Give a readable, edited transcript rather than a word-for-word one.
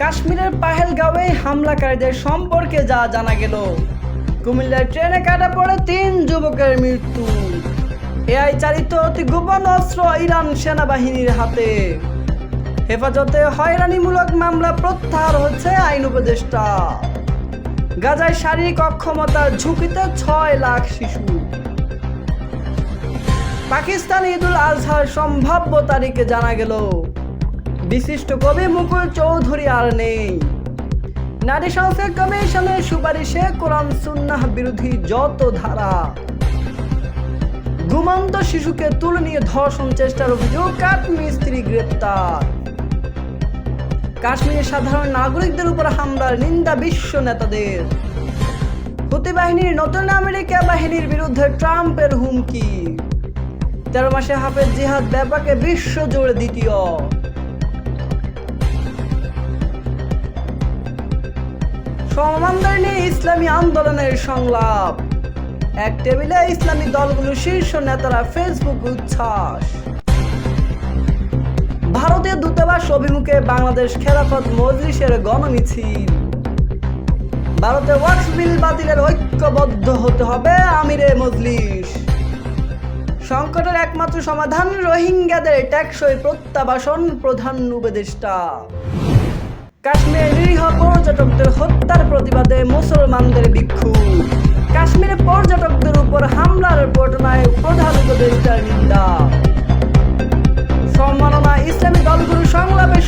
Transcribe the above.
কাশ্মীরের পাহেলগাঁওয়ে হামলাকারীদের সম্পর্কে যা জানা গেল। কুমিল্লার ট্রেনে কাটা পড়ে 3 যুবকের মৃত্যু। এআই চালিত অতি গোপন অস্ত্র ইরান সেনাবাহিনীর হাতে। হেফাজতে হয়রানিমূলক মামলা প্রত্যাহার হচ্ছে আইন উপদেষ্টা। গাজায় শারীরিক অক্ষমতার ঝুঁকিতে 6 লাখ শিশু। পাকিস্তান ঈদুল আজহার সম্ভাব্য তারিখে জানা গেল। বিশিষ্ট কবি মুকুল চৌধুরী আর নেই। নারী সংস্কার কমিশনের সুপারিশে কোরআন সুন্নাহ বিরোধী যত ধারা। ঘুমন্ত শিশুকে তুলে নিয়ে ধর্ষণ চেষ্টার অভিযোগ কাঠমিস্ত্রি গ্রেপ্তার। কাশ্মীরের সাধারণ নাগরিকদের উপর হামলার নিন্দা বিশ্ব নেতাদের। হুতি বাহিনীর নতুন আমেরিকা বাহিনীর বিরুদ্ধে ট্রাম্পের হুমকি। 13 মাসে হাফেজ জিহাদ ব্যাপকে বিশ্ব জুড়ে দ্বিতীয়। সমমানদের নিয়ে ইসলামী আন্দোলনের সংলাপ। এক টেবিলে ইসলামী দলগুলোর শীর্ষ নেতারা ফেসবুক উচ্ছ্বাস। ভারতীয় দূতাবাস অভিমুখে বাংলাদেশ খেলাফত মজলিসের গণমিছিল। ভারতে ওয়াকফ বিল বাতিলের ঐক্যবদ্ধ হতে হবে আমিরে মজলিস। সংকটের একমাত্র সমাধান রোহিঙ্গাদের টেকসই প্রত্যাবাসন প্রধান উপদেষ্টা। কাশ্মীরে নিরীহ পর্যটকদের হত্যার প্রতিবাদে মুসলমানদের বিক্ষোভ। কাশ্মীরে পর্যটকদের উপর হামলার ঘটনায় প্রধান উপদেষ্টার নিন্দা। সম্মাননা ইসলামী দলগুলোর সংলাপে